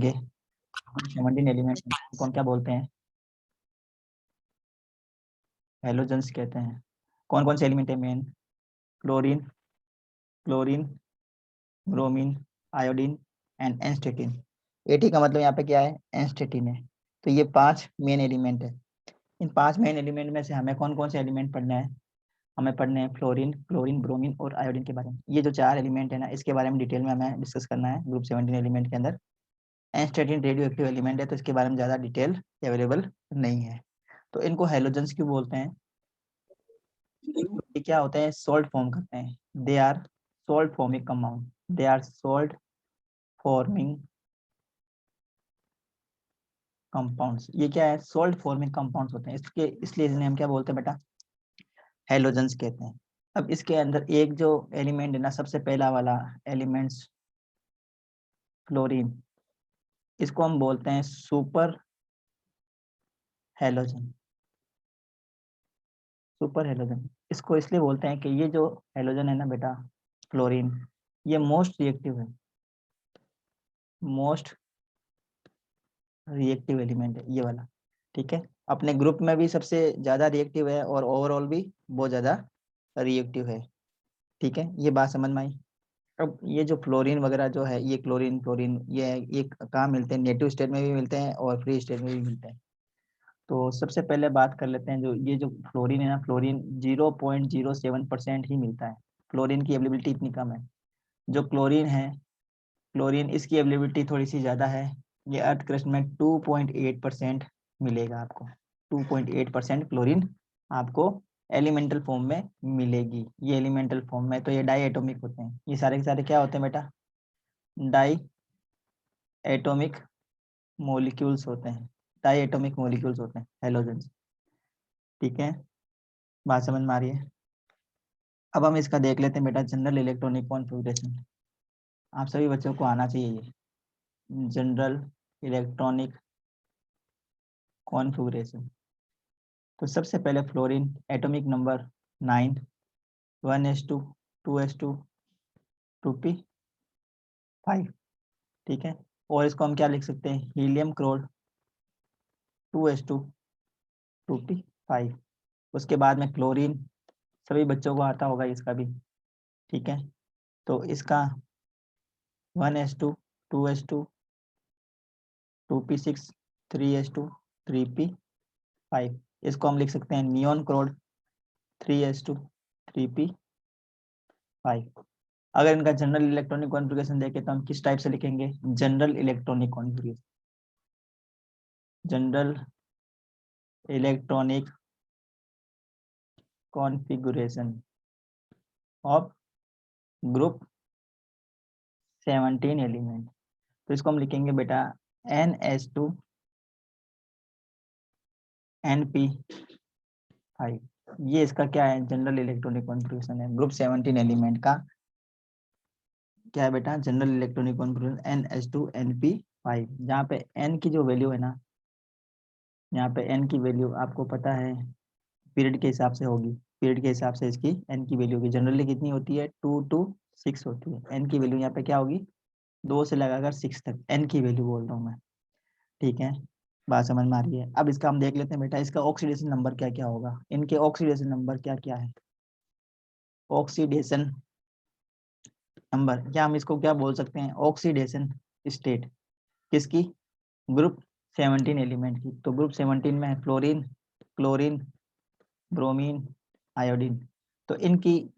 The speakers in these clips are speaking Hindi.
17 एलिमेंट कौन क्या बोलते हैं? हेलोजेंस कहते हैं। कौन कौन से एलिमेंट है main? Chlorine, bromine, iodine and एस्टेटिन। Eighty का मतलब यहाँ पे क्या है? एस्टेटिन है। तो ये 5 मेन एलिमेंट है। इन 5 मेन एलिमेंट में से हमें कौन कौन से एलिमेंट पढ़ना है? हमें पढ़ने हैं फ्लोरीन, क्लोरीन, ब्रोमीन और आयोडीन के बारे में। ये जो 4 एलिमेंट है ना, इसके बारे में डिटेल में हमें डिस्कस करना है ग्रुप 17 एलिमेंट के अंदर। एस्टेटिन रेडियो एक्टिव एलिमेंट है, तो इसके बारे में ज़्यादा डिटेल अवेलेबल नहीं है। तो इनको हेलोजेंस क्यों बोलते हैं? ये क्या होते हैं? सॉल्ट फॉर्म करते हैं। They are salt forming compound, they are salt forming compounds. ये क्या है? सॉल्ट फॉर्मिंग कंपाउंड्स होते हैं, इसके इसलिए इन्हें हम क्या बोलते हैं बेटा? हेलोजेंस कहते हैं। अब इसके अंदर एक जो एलिमेंट है ना, सबसे पहला वाला एलिमेंट्स फ्लोरीन, इसको हम बोलते हैं सुपर हेलोजन। सुपर हेलोजन इसको इसलिए बोलते हैं कि ये जो हेलोजन है ना बेटा, फ्लोरीन, ये मोस्ट रिएक्टिव है, मोस्ट रिएक्टिव एलिमेंट है ये वाला। ठीक है, अपने ग्रुप में भी सबसे ज्यादा रिएक्टिव है और ओवरऑल भी बहुत ज्यादा रिएक्टिव है। ठीक है, ये बात समझ में आई। अब ये जो फ्लोरीन वगैरह जो है, ये क्लोरीन फ्लोरीन ये कहाँ मिलते हैं? नेटिव स्टेट में भी मिलते हैं और फ्री स्टेट में भी मिलते हैं। तो सबसे पहले बात कर लेते हैं, जो ये जो फ्लोरीन है ना, फ्लोरीन 0.07% ही मिलता है। फ्लोरीन की अवेलेबिलिटी इतनी कम है। जो क्लोरीन है, क्लोरीन इसकी अवेलेबिलिटी थोड़ी सी ज़्यादा है। ये अर्थ क्रस्ट में 2.8% मिलेगा आपको। 2.8% क्लोरीन आपको एलिमेंटल फॉर्म में मिलेगी। ये एलिमेंटल फॉर्म में, तो ये डाई एटोमिक होते हैं। ये सारे के सारे क्या होते हैं बेटा? डाई एटोमिक मोलिक्यूल्स होते हैं। डाई एटोमिक मोलिक्यूल्स होते हैं हेलोजेंस। ठीक है, बात समझ में आ रही है? अब हम इसका देख लेते हैं बेटा, जनरल इलेक्ट्रॉनिक कॉन्फ़िगरेशन। आप सभी बच्चों को आना चाहिए ये जनरल इलेक्ट्रॉनिक कॉन्फ़िगरेशन। तो सबसे पहले fluorine atomic number 9, 1s2, 2s2, 2p5। ठीक है, और इसको हम क्या लिख सकते हैं? Helium chloride 2s2, 2p5। उसके बाद में क्लोरीन, सभी बच्चों को आता होगा इसका भी। ठीक है, तो इसका 1s2, 2s2, 2p6, 3s2, 3p5। इसको हम लिख सकते हैं नियॉन क्लोराइड 3s2, 3p5। अगर इनका जनरल इलेक्ट्रॉनिक कॉन्फ़िगरेशन देखें तो हम किस टाइप से लिखेंगे? General electronic configuration, general electronic configuration of group 17 element. तो इसको हम लिखेंगे बेटा NH2 NP5। ये इसका क्या है? जनरल इलेक्ट्रॉनिक कॉन्फ़िगरेशन है ग्रुप 17 एलिमेंट का। क्या है बेटा? General electronic configuration NH2 NP5। जहाँ पे N की जो वैल्यू है ना, यहाँ पे N की वैल्यू आपको पता है पीरियड के हिसाब से होगी। पीरियड के हिसाब से इसकी N की वैल्यू होगी। जनरली कितनी होती है? 2 to 6 होती है। N की वैल्यू यहाँ पे क्या होगी? 2 से लगाकर 6 तक N की वैल्यू बोल रहा हूँ मैं। ठीक है, बात समझ में आ रही है? अब इसका हम देख लेते हैं बेटा, इसका ऑक्सीडेशन नंबर क्या क्या होगा। इनके ऑक्सीडेशन नंबर क्या क्या है? ऑक्सीडेशन नंबर, क्या हम इसको क्या बोल सकते हैं? ऑक्सीडेशन स्टेट किसकी? ग्रुप 17 एलिमेंट की। तो ग्रुप 17 में है फ्लोरीन, क्लोरीन, ब्रोमीन, आयोडीन। तो इनकी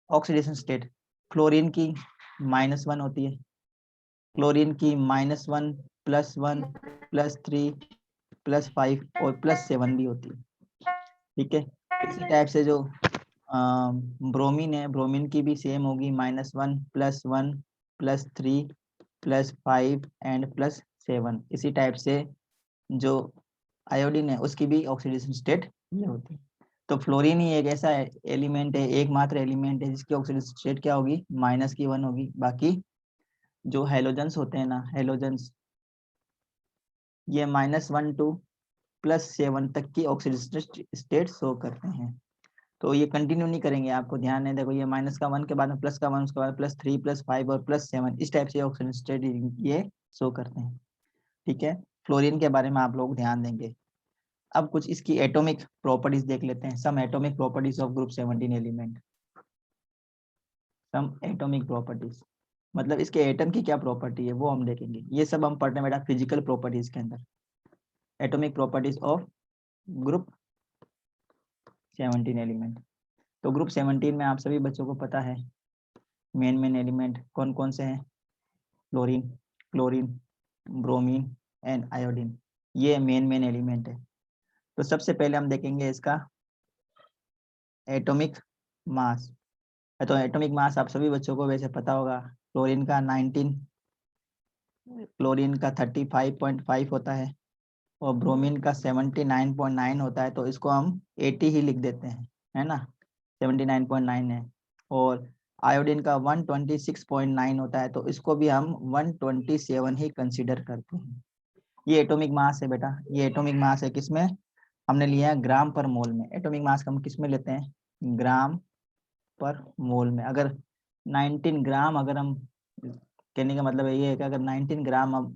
ऑक्सीडेशन स्टेट, फ्लोरीन की -1 होती है, क्लोरीन की -1, +1, +3, +5 और +7 भी होती है। ठीक है, इसी टाइप से जो ब्रोमीन है, ब्रोमीन की भी सेम होगी, -1, +1, +3, +5 एंड +7। इसी टाइप से जो आयोडीन है उसकी भी ऑक्सीडेशन स्टेट ये होती है। तो फ्लोरीन ही एक ऐसा एलिमेंट है, एकमात्र एलिमेंट है जिसकी ऑक्सीडेशन स्टेट क्या होगी? -1 होगी। बाकी जो हेलोजेंस होते हैं ना, हेलोजेंस, ये -1 to +7 तक की ऑक्सीडेशन स्टेट शो करते हैं। तो ये कंटिन्यू नहीं करेंगे, आपको ध्यान है, देखो ये माइनस का 1 के बाद में प्लस का 1, उसके बाद +3 +5 और +7, इस टाइप से ऑक्सीजन स्टेट ये शो करते हैं। ठीक है, फ्लोरीन के बारे में आप लोग ध्यान देंगे। अब कुछ इसकी एटॉमिक प्रॉपर्टीज देख लेते हैं, some atomic properties of group 17 element. Some atomic properties मतलब इसके एटम की क्या प्रॉपर्टी है वो हम देखेंगे। ये सब हम पढ़ने बेटा फिजिकल प्रॉपर्टीज के अंदर, atomic properties of group 17 element. तो ग्रुप 17 में आप सभी बच्चों को पता है मेन एलिमेंट कौन कौन से हैं, fluorine, chlorine, bromine and iodine, ये मेन एलिमेंट है। तो सबसे पहले हम देखेंगे इसका एटॉमिक मास। तो एटॉमिक मास आप सभी बच्चों को वैसे पता होगा, क्लोरीन का 19, क्लोरीन का 35.5 होता है और ब्रोमीन का 79.9 होता है, तो इसको हम 80 ही लिख देते हैं, है ना, 79.9 है। और आयोडीन का 126.9 होता है, तो इसको भी हम 127 ही कंसीडर करते हैं। ये एटॉमिक मास है बेटा, ये एटॉमिक मास है किसमें, हमने लिया है ग्राम पर मोल में। एटॉमिक मास हम किसमें लेते हैं, ग्राम पर मोल में। अगर 19 ग्राम, अगर हम कहने का मतलब ये है कि अगर 19 ग्राम हम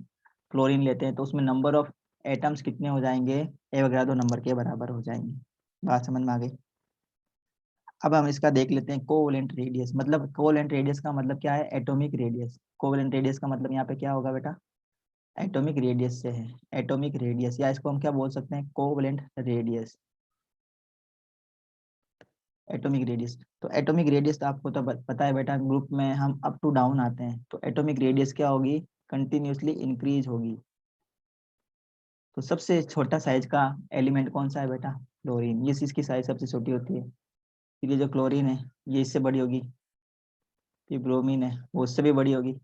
क्लोरीन लेते हैं तो उसमें नंबर ऑफ एटम्स कितने हो जाएंगे, एवोगाड्रो नंबर के बराबर हो जाएंगे। बात समझ में आ गई। अब हम इसका देख लेते हैं कोवेलेंट रेडियस। मतलब कोवेलेंट रेडियस का मतलब क्या है, एटॉमिक रेडियस। कोवेलेंट रेडियस का मतलब यहाँ पे क्या होगा बेटा, एटॉमिक रेडियस से है, एटॉमिक रेडियस, या इसको हम क्या बोल सकते हैं, कोवेलेंट रेडियस, एटॉमिक रेडियस। तो एटॉमिक रेडियस तो आपको तो पता है बेटा, ग्रुप में हम अप टू डाउन आते हैं, तो एटॉमिक रेडियस क्या होगी, कंटिन्यूसली इंक्रीज होगी। तो सबसे छोटा साइज का एलिमेंट कौन सा है बेटा, क्लोरीन, ये इसकी साइज सबसे छोटी होती है। फिर ये जो क्लोरीन है ये इससे बड़ी होगी, फिर ब्रोमीन है वो उससे भी बड़ी होगी,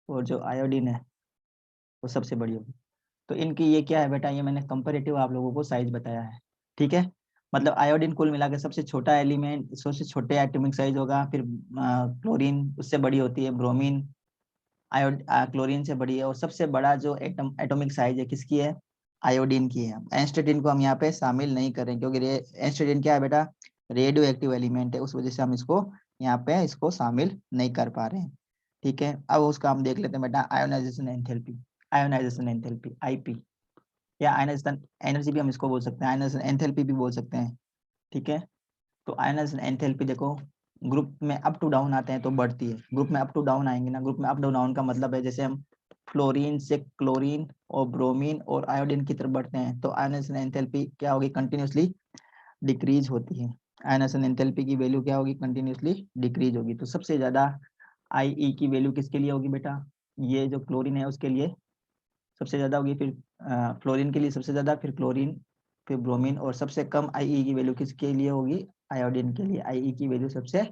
और जो आयोडीन है वो सबसे बड़ी होगी। तो इनकी ये क्या है बेटा, ये मैंने कंपैरेटिव आप लोगों को साइज बताया है। ठीक है, मतलब आयोडीन कुल मिला के सबसे छोटा एलिमेंट, सबसे छोटे एटॉमिक साइज होगा, फिर क्लोरीन उससे बड़ी होती है, ब्रोमीन क्लोरीन से बड़ी है, और सबसे बड़ा जो एटॉमिक साइज है किसकी है, आयोडीन की है। एस्टेटिन को हम यहाँ पे शामिल नहीं करें क्योंकि एस्टेटिन क्या है बेटा, रेडियो एक्टिव एलिमेंट है, उस वजह से हम इसको यहाँ पे इसको शामिल नहीं कर पा रहे हैं। ठीक है, अब उसका हम देख लेते हैं बेटा ionisation enthalpy, ionisation enthalpy IP, या आयनाइजेशन एनर्जी भी हम इसको बोल सकते हैं, आयनाइजेशन एंथैल्पी भी बोल सकते हैं। ठीक है, तो आयनाइजेशन एंथैल्पी देखो, ग्रुप में अप टू डाउन आते हैं तो बढ़ती है, ग्रुप में अप टू डाउन आएंगे ना, ग्रुप में अप टू डाउन का मतलब है जैसे हम फ्लोरीन से क्लोरीन और ब्रोमीन और आयोडीन की तरफ बढ़ते हैं तो आयनाइजेशन एंथैल्पी क्या होगी, कंटिन्यूसली डिक्रीज होती है। आयनाइजेशन एंथैल्पी की वैल्यू क्या होगी, कंटिन्यूसली डिक्रीज होगी। तो सबसे ज्यादा आई की वैल्यू किसके लिए होगी बेटा, ये जो क्लोरीन है उसके लिए सबसे ज्यादा होगी, फिर फ्लोरीन के लिए सबसे ज्यादा, फिर क्लोरीन, फिर ब्रोमीन, और सबसे कम आई की वैल्यू किसके लिए होगी, आयोडीन के लिए आई की वैल्यू सबसे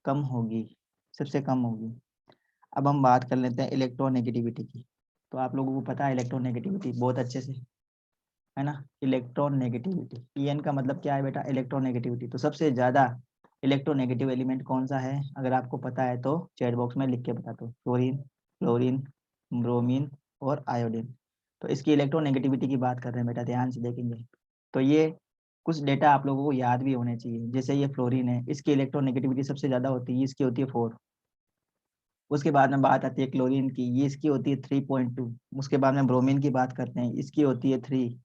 कम होगी, सबसे कम होगी। अब हम बात कर लेते हैं इलेक्ट्रोनेगेटिविटी की। तो आप लोगों को पता है इलेक्ट्रोनेगेटिविटी बहुत अच्छे से, है ना, इलेक्ट्रोनेगेटिविटी, EN का मतलब क्या है बेटा, इलेक्ट्रोनेगेटिविटी। तो सबसे ज्यादा इलेक्ट्रोनेगेटिव एलिमेंट कौन सा है, अगर आपको पता है तो चैट बॉक्स में लिख के बता दो, क्लोरीन, क्लोरीन, ब्रोमीन और आयोडीन। तो इसकी इलेक्ट्रोनेगेटिविटी की बात कर रहे हैं बेटा, ध्यान से देखेंगे। तो ये कुछ डेटा आप लोगों को याद भी होने चाहिए। जैसे ये फ्लोरीन है, इसकी इलेक्ट्रोनेगेटिविटी सबसे ज्यादा होती है, इसकी होती है 4। उसके बाद में बात आती है क्लोरीन की, ये इसकी होती है 3.2। उसके बाद में ब्रोमीन की बात करते हैं, इसकी होती है 3।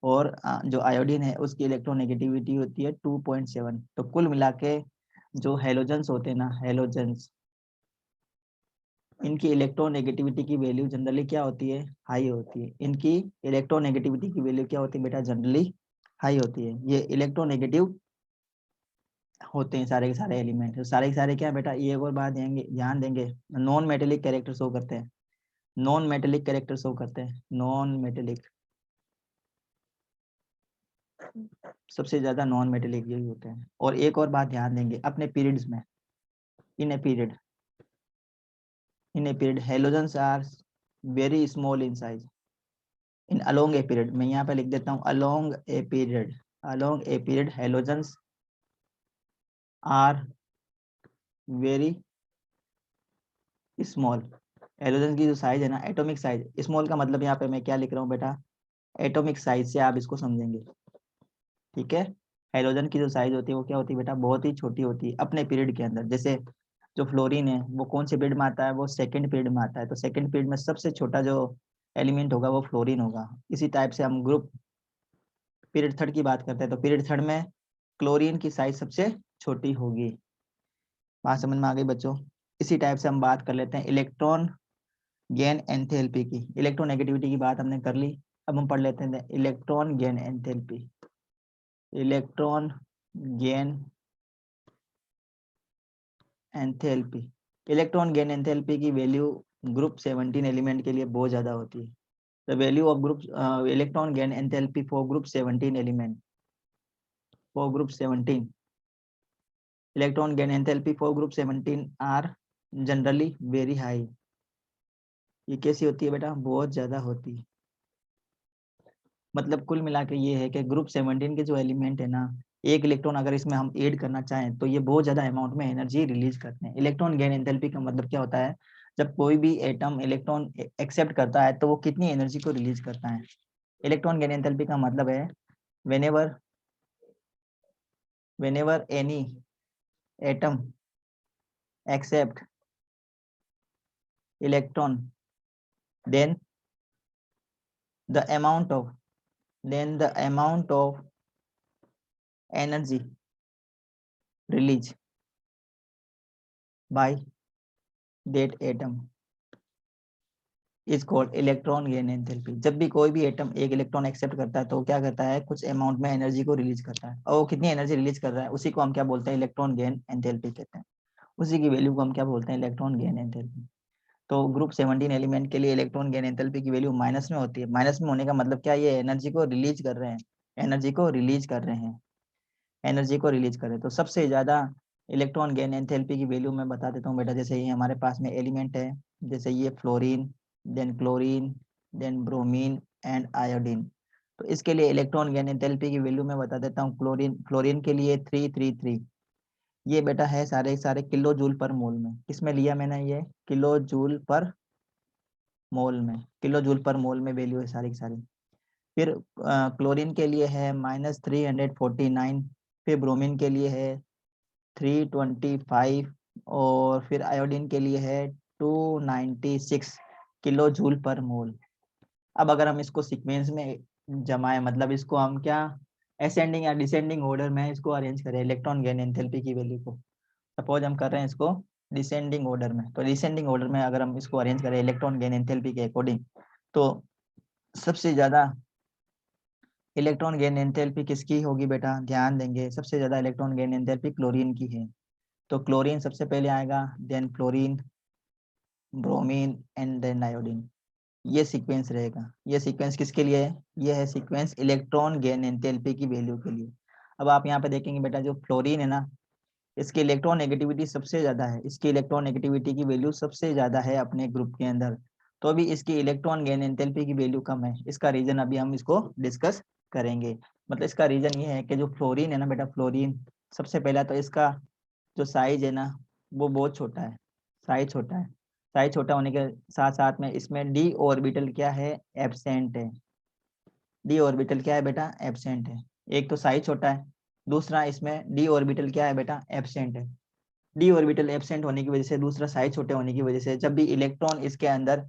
और जो आयोडीन है उसकी इलेक्ट्रोनेगेटिविटी होती है 2.7। तो कुल मिला के जो हेलोजेंस होते हैं ना, हेलोजेंस, इनकी इलेक्ट्रोनेगेटिविटी की वैल्यू जनरली क्या होती है, हाई होती है। इनकी इलेक्ट्रोनेगेटिविटी की वैल्यू क्या होती है बेटा, जनरली हाई होती है। ये इलेक्ट्रोनेगेटिव होते हैं सारे के सारे एलिमेंट, सारे के सारे क्या है बेटा, ये एक और बात ध्यान देंगे, नॉन मेटेलिक कैरेक्टर शो करते हैं, नॉन मेटेलिक कैरेक्टर शो करते हैं, नॉन मेटेलिक, सबसे ज्यादा नॉन मेटेलिक यही होते हैं। और एक और बात ध्यान देंगे, अपने पीरियड्स में, in a period, in a period halogens are very small in size, in along a period, मैं यहाँ पे लिख देता हूँ along a period, along a period halogens are very small. Halogen की जो साइज है ना, एटॉमिक साइज, स्मॉल का मतलब यहाँ पे मैं क्या लिख रहा हूँ बेटा, एटॉमिक साइज से आप इसको समझेंगे। ठीक है, हाइड्रोजन की जो साइज होती है वो क्या होती है बेटा, बहुत ही छोटी होती है अपने पीरियड के अंदर। जैसे जो फ्लोरीन है वो कौन से पीरियड में आता है, वो सेकंड पीरियड में आता है, तो सेकंड पीरियड में सबसे छोटा जो एलिमेंट होगा वो फ्लोरीन होगा। इसी टाइप से हम ग्रुप पीरियड थर्ड की बात करते हैं, तो पीरियड थर्ड में क्लोरीन की साइज सबसे छोटी होगी। बात समझ में आ गई बच्चों। इसी टाइप से हम बात कर लेते हैं इलेक्ट्रॉन गेन एंथैल्पी की। इलेक्ट्रोनेगेटिविटी की बात हमने कर ली, अब हम पढ़ लेते हैं electron gain enthalpy. Electron gain enthalpy, electron gain enthalpy की वैल्यू ग्रुप 17 एलिमेंट के लिए बहुत ज्यादा होती है। The value of group electron gain enthalpy for group 17 element, for group 17 electron gain enthalpy for group 17 are generally very high. ये कैसी होती है बेटा, बहुत ज्यादा होती है। मतलब कुल मिला के ये है कि ग्रुप 17 के जो एलिमेंट है ना, एक इलेक्ट्रॉन अगर इसमें हम ऐड करना चाहें तो ये बहुत ज्यादा अमाउंट में एनर्जी रिलीज करते हैं। इलेक्ट्रॉन गेन एंथैल्पी का मतलब क्या होता है, जब कोई भी एटम इलेक्ट्रॉन एक्सेप्ट करता है तो वो कितनी एनर्जी को रिलीज करता है। इलेक्ट्रॉन गेन एंथैल्पी का मतलब है whenever any atom accept electron, then the amount of energy released by that atom is called electron gain enthalpy. जब भी कोई भी एटम एक इलेक्ट्रॉन एक्सेप्ट करता है तो क्या करता है, कुछ अमाउंट में एनर्जी को रिलीज करता है, और वो कितनी एनर्जी रिलीज कर रहा है उसी को हम क्या बोलते हैं, इलेक्ट्रॉन गेन एंथैल्पी कहते हैं। उसी की वैल्यू को हम क्या बोलते हैं, इलेक्ट्रॉन गेन एंथैल्पी। तो ग्रुप 17 एलिमेंट के लिए इलेक्ट्रॉन गेन एंथैल्पी की वैल्यू माइनस में होती है। माइनस में होने का मतलब क्या, ये एनर्जी को रिलीज कर रहे हैं, एनर्जी को रिलीज कर रहे हैं, एनर्जी को रिलीज कर रहे हैं। तो सबसे ज्यादा इलेक्ट्रॉन गेन एंथैल्पी की वैल्यू मैं बता देता हूँ बेटा। जैसे ये हमारे पास में एलिमेंट है, जैसे ये fluorine, then chlorine, then bromine and iodine. तो इसके लिए इलेक्ट्रॉन गेन एंथैल्पी की वैल्यू मैं बता देता हूँ। फ्लोरीन के लिए 333, ये बेटा है सारे सारे किलो जूल पर मोल में। किसमें लिया मैंने, ये किलो जूल पर मोल में, किलो जूल पर मोल में वैल्यू है सारी की सारी। फिर क्लोरीन के लिए है -349, फिर ब्रोमीन के लिए है 325, और फिर आयोडीन के लिए है 296 किलो जूल पर मोल। अब अगर हम इसको सीक्वेंस में जमाएं, मतलब इसको हम क्या असेंडिंग या डिसेंडिंग ऑर्डर में इसको अरेंज करें इलेक्ट्रॉन गेन एंथैल्पी की वैल्यू को। सपोज हम कर रहे हैं इसको डिसेंडिंग ऑर्डर में, तो डिसेंडिंग ऑर्डर में अगर हम इसको अरेंज करें इलेक्ट्रॉन गेन एंथैल्पी के अकॉर्डिंग, तो सबसे ज्यादा इलेक्ट्रॉन गेन एंथैल्पी किसकी होगी बेटा, ध्यान देंगे, सबसे ज्यादा इलेक्ट्रॉन गेन एंथैल्पी क्लोरीन की है। तो क्लोरीन सबसे पहले आएगा, then fluorine, bromine and then iodine. ये सीक्वेंस रहेगा। ये सीक्वेंस किसके लिए है, ये है सीक्वेंस इलेक्ट्रॉन गेन एंथैल्पी की वैल्यू के लिए। अब आप यहाँ पे देखेंगे बेटा, जो फ्लोरीन है ना, इसकी इलेक्ट्रॉन नेगेटिविटी सबसे ज्यादा है, इसकी इलेक्ट्रॉन नेगेटिविटी की वैल्यू सबसे ज्यादा है अपने ग्रुप के अंदर। तो अभी इसकी इलेक्ट्रॉन गेन एंथैल्पी की वैल्यू कम है। इसका रीजन अभी हम इसको डिस्कस करेंगे। मतलब इसका रीजन ये है कि जो फ्लोरीन है ना बेटा, फ्लोरीन सबसे पहला तो इसका जो साइज है ना वो बहुत छोटा है, साइज छोटा है। साइज छोटा होने के साथ साथ में इसमें डी ऑर्बिटल क्या है, एब्सेंट है। डी ऑर्बिटल क्या है बेटा, एब्सेंट है। एक तो साइज छोटा है, दूसरा इसमें डी ऑर्बिटल क्या है बेटा, एब्सेंट है। डी ऑर्बिटल एब्सेंट होने की वजह से, दूसरा साइज छोटे होने की वजह से, जब भी इलेक्ट्रॉन इसके अंदर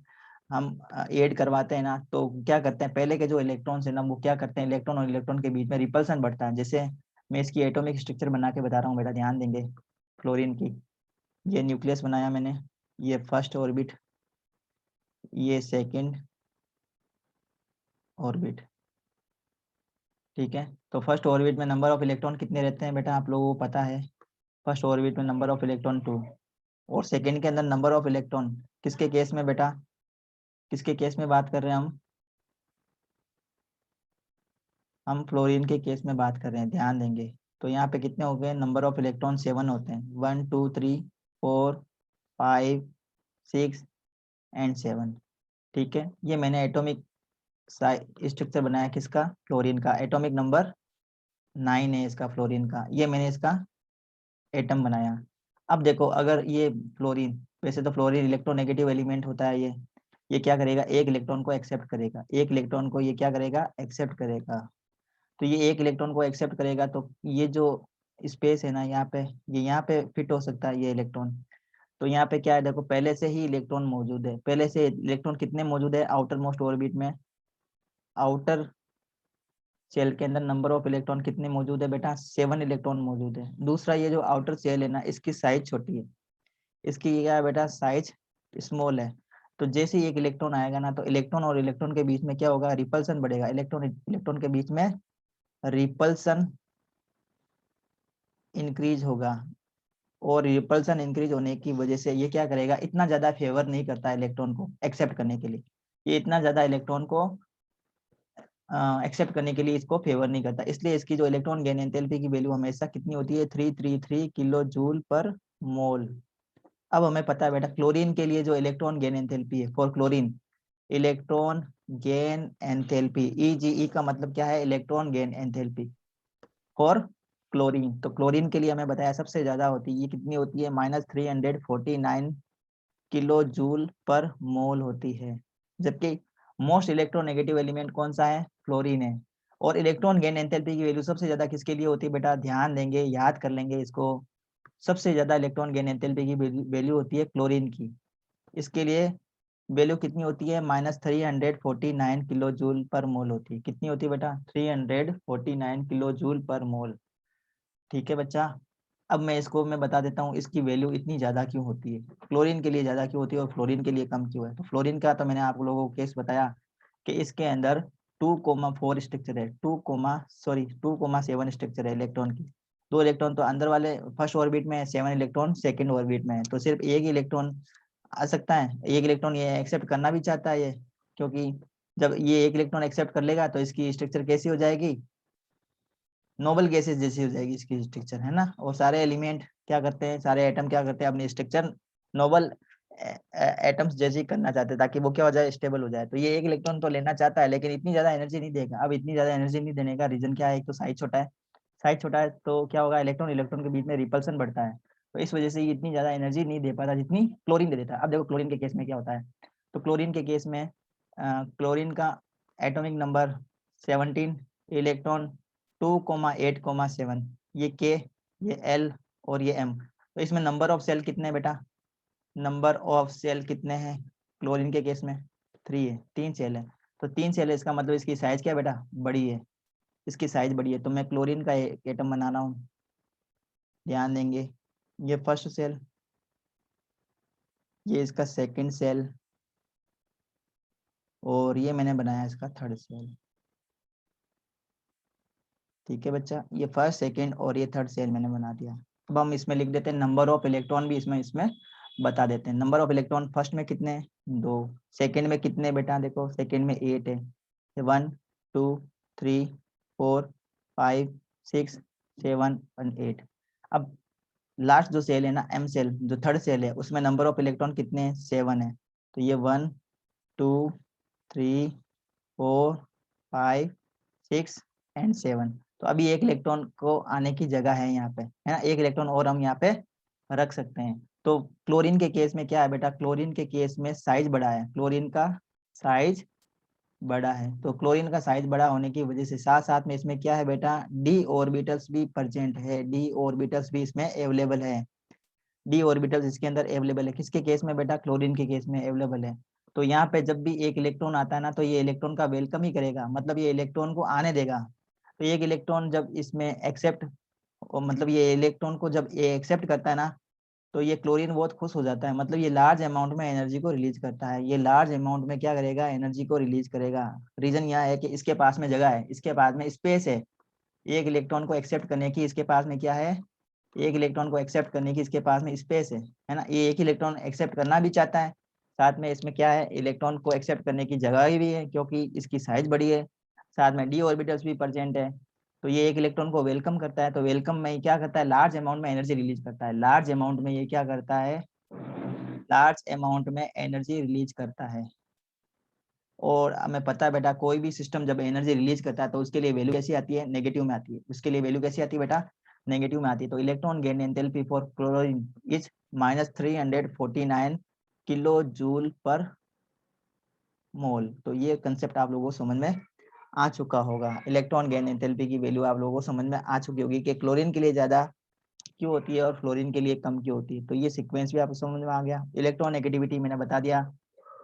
हम ऐड करवाते हैं ना, तो क्या करते हैं, पहले के जो इलेक्ट्रॉन्स है ना वो क्या करते हैं, इलेक्ट्रॉन और इलेक्ट्रॉन के बीच में रिपल्सन बढ़ता है। जैसे मैं इसकी एटॉमिक स्ट्रक्चर बना के बता रहा हूँ बेटा, ध्यान देंगे। फ्लोरीन की ये न्यूक्लियस बनाया मैंने, ये फर्स्ट ऑर्बिट, ये सेकंड ऑर्बिट, ठीक है। तो फर्स्ट ऑर्बिट में नंबर ऑफ इलेक्ट्रॉन कितने रहते हैं बेटा, आप लोगों को पता है। फर्स्ट ऑर्बिट में नंबर ऑफ इलेक्ट्रॉन 2, और सेकंड के अंदर नंबर ऑफ इलेक्ट्रॉन किसके केस में बेटा, किसके केस में बात कर रहे हैं हम फ्लोरीन के केस में बात कर रहे हैं, ध्यान देंगे। तो यहाँ पे कितने हो गए, नंबर ऑफ इलेक्ट्रॉन 7 होते हैं, 1 2 3 4 5 6 एंड 7, ठीक है। ये मैंने एटॉमिक स्ट्रक्चर बनाया किसका, फ्लोरीन का। एटॉमिक नंबर 9 है इसका, फ्लोरीन का। ये मैंने इसका एटम बनाया। अब देखो, अगर ये फ्लोरीन, वैसे तो फ्लोरीन इलेक्ट्रोनेगेटिव एलिमेंट होता है, ये क्या करेगा, एक इलेक्ट्रॉन को एक्सेप्ट करेगा, एक इलेक्ट्रॉन को ये क्या करेगा, एक्सेप्ट करेगा। तो ये एक इलेक्ट्रॉन को एक्सेप्ट करेगा, तो ये जो स्पेस है ना यहाँ पे, ये यहाँ पे फिट हो सकता है ये इलेक्ट्रॉन। तो यहाँ पे क्या है, देखो पहले से ही इलेक्ट्रॉन मौजूद है, पहले से इलेक्ट्रॉन कितने मौजूद है आउटर मोस्ट ऑर्बिट में, आउटर शेल के अंदर नंबर ऑफ इलेक्ट्रॉन कितने मौजूद है बेटा, 7 इलेक्ट्रॉन मौजूद है। दूसरा ये जो आउटर शेल है ना, इसकी साइज छोटी है, इसकी क्या है बेटा, साइज स्मॉल है। तो जैसे ही एक इलेक्ट्रॉन आएगा ना, तो इलेक्ट्रॉन और इलेक्ट्रॉन के बीच में क्या होगा, रिपल्सन बढ़ेगा, इलेक्ट्रॉन इलेक्ट्रॉन के बीच में रिपल्सन इंक्रीज होगा। और रिपल्सन इंक्रीज होने की वजह से ये क्या करेगा, इतना ज्यादा फेवर नहीं करता इलेक्ट्रॉन को एक्सेप्ट करने के लिए, ये इतना ज्यादा इलेक्ट्रॉन को एक्सेप्ट करने के लिए इसको फेवर नहीं करता, इसलिए इसकी जो इलेक्ट्रॉन गेन एंथैल्पी की वैल्यू हमेशा कितनी होती है, 333 किलो जूल पर मोल। अब हमें पता है बेटा क्लोरीन के लिए जो इलेक्ट्रॉन गेन एंथैल्पी है for chlorine, electron gain enthalpy, EGE का मतलब क्या है, electron gain enthalpy for chlorine. तो क्लोरीन के लिए हमें बताया सबसे ज्यादा होती है, ये कितनी होती है, -349 किलो जूल पर मोल होती है। जबकि मोस्ट इलेक्ट्रोनेगेटिव एलिमेंट कौन सा है, फ्लोरीन है। और इलेक्ट्रॉन गेन एंथैल्पी की वैल्यू सबसे ज्यादा किसके लिए होती है बेटा, ध्यान देंगे, याद कर लेंगे इसको, सबसे ज्यादा इलेक्ट्रॉन गेन एंथैल्पी की वैल्यू होती है क्लोरीन की। इसके लिए वैल्यू कितनी होती है, -349 किलो जूल पर मोल होती है। कितनी होती है बेटा, 349 किलो जूल पर मोल। ठीक है बच्चा। अब मैं इसको मैं बता देता हूँ इसकी वैल्यू इतनी ज्यादा क्यों होती है, क्लोरीन के लिए ज्यादा क्यों होती है और फ्लोरीन के लिए कम क्यों है। तो फ्लोरीन का तो मैंने आप लोगों को केस बताया कि इसके अंदर 2,4 स्ट्रक्चर है, 2,7 स्ट्रक्चर है इलेक्ट्रॉन की। 2 इलेक्ट्रॉन तो अंदर वाले फर्स्ट ऑर्बिट में है, 7 इलेक्ट्रॉन सेकंड ऑर्बिट में है। तो सिर्फ एक इलेक्ट्रॉन आ सकता है, एक इलेक्ट्रॉन ये एक्सेप्ट करना भी चाहता है ये, क्योंकि जब ये एक इलेक्ट्रॉन एक्सेप्ट कर लेगा तो इसकी स्ट्रक्चर कैसी हो जाएगी, नोबल गैसेस जैसी हो जाएगी इसकी स्ट्रक्चर, है ना। और सारे एलिमेंट क्या करते हैं, सारे एटम क्या करते हैं, अपनी स्ट्रक्चर नोबल एटम्स जैसी करना चाहते हैं, ताकि वो क्या हो जाए, स्टेबल हो जाए। तो ये एक इलेक्ट्रॉन तो लेना चाहता है, लेकिन इतनी ज्यादा एनर्जी नहीं देगा। अब इतनी ज्यादा एनर्जी नहीं देने का रीजन क्या है, एक तो साइज छोटा है, साइज छोटा है तो क्या होगा, इलेक्ट्रॉन इलेक्ट्रॉन के बीच में रिपल्सन बढ़ता है, तो इस वजह से ये इतनी ज्यादा एनर्जी नहीं दे पाता जितनी क्लोरीन दे देता है। अब देखो क्लोरीन के केस में क्या होता है, तो क्लोरीन के केस में क्लोरीन का एटॉमिक नंबर 17, इलेक्ट्रॉन 2,8,7, ये के, ये एल और ये एम। तो इसमें नंबर ऑफ सेल कितने हैं बेटा, नंबर ऑफ सेल कितने हैं क्लोरीन के केस में, 3 है, 3 सेल है। तो 3 सेल है, इसका मतलब इसकी साइज क्या है बेटा, बड़ी है, इसकी साइज बड़ी है। तो मैं क्लोरीन का एटम बना रहा हूँ, ध्यान देंगे, ये फर्स्ट सेल, ये इसका सेकंड सेल, और ये मैंने बनाया इसका थर्ड सेल। ठीक है बच्चा, ये फर्स्ट सेकंड और ये थर्ड सेल मैंने बना दिया। अब हम इसमें लिख देते हैं नंबर ऑफ इलेक्ट्रॉन भी इसमें इसमें बता देते हैं। नंबर ऑफ इलेक्ट्रॉन फर्स्ट में कितने हैं, 2, सेकंड में कितने बेटा, देखो सेकंड में 8 है, 1 2 3 4 5 6 7 और 8। अब लास्ट जो सेल है ना, एम सेल जो थर्ड सेल है, उसमें नंबर ऑफ इलेक्ट्रॉन कितने हैं, 7 है। तो ये 1 2 3 4 5 6 एंड 7। तो अभी एक इलेक्ट्रॉन को आने की जगह है यहाँ पे, है ना, एक इलेक्ट्रॉन और हम यहाँ पे रख सकते हैं। तो क्लोरीन के केस में क्या है बेटा, क्लोरीन के केस में साइज बड़ा है, क्लोरीन का साइज बड़ा है। तो क्लोरीन का साइज बड़ा होने की वजह से साथ साथ में इसमें क्या है बेटा, डी ऑर्बिटल्स भी प्रेजेंट है, डी ऑर्बिटल्स भी इसमें अवेलेबल है। डी ऑर्बिटल्स इसके अंदर अवेलेबल है, किसके केस में बेटा, क्लोरीन के केस में अवेलेबल है। तो यहाँ पे जब भी एक इलेक्ट्रॉन आता है ना, तो ये इलेक्ट्रॉन का वेलकम ही करेगा, मतलब ये इलेक्ट्रॉन को आने देगा। तो एक इलेक्ट्रॉन जब इसमें एक्सेप्ट, मतलब ये इलेक्ट्रॉन को जब ये एक्सेप्ट करता है ना, तो ये क्लोरीन बहुत खुश हो जाता है, मतलब ये लार्ज अमाउंट में एनर्जी को रिलीज करता है, ये लार्ज अमाउंट में क्या करेगा, एनर्जी को रिलीज करेगा। रीजन यह है कि इसके पास में जगह है, इसके पास में स्पेस है, एक इलेक्ट्रॉन को एक्सेप्ट करने की इसके पास में क्या है, एक इलेक्ट्रॉन को एक्सेप्ट करने की इसके पास में स्पेस है ना। ये एक इलेक्ट्रॉन एक्सेप्ट करना भी चाहता है, साथ में इसमें क्या है, इलेक्ट्रॉन को एक्सेप्ट करने की जगह भी है, क्योंकि इसकी साइज बड़ी है, साथ में डी ऑर्बिटल्स भी प्रेजेंट है। तो ये एक इलेक्ट्रॉन को वेलकम करता है, तो वेलकम में क्या करता है, लार्ज अमाउंट में एनर्जी रिलीज करता है, लार्ज अमाउंट में ये क्या करता है, लार्ज अमाउंट में एनर्जी रिलीज करता है। और हमें पता है बेटा, कोई भी सिस्टम जब एनर्जी रिलीज करता है तो उसके लिए वैल्यू कैसी आती है, नेगेटिव में आती है, उसके लिए वैल्यू कैसी आती है बेटा, नेगेटिव में आती है। तो electron gain enthalpy for chlorine is -349 kilo joule per mole. तो ये कंसेप्ट आप लोगों को समझ में आ चुका होगा। इलेक्ट्रॉन गेन एंथैल्पी की वैल्यू आप लोगों को समझ में आ चुकी होगी कि क्लोरीन के लिए ज्यादा क्यों होती है और फ्लोरीन के लिए कम क्यों होती है। तो ये सीक्वेंस भी आपको समझ में आ गया। इलेक्ट्रॉन नेगेटिविटी मैंने बता दिया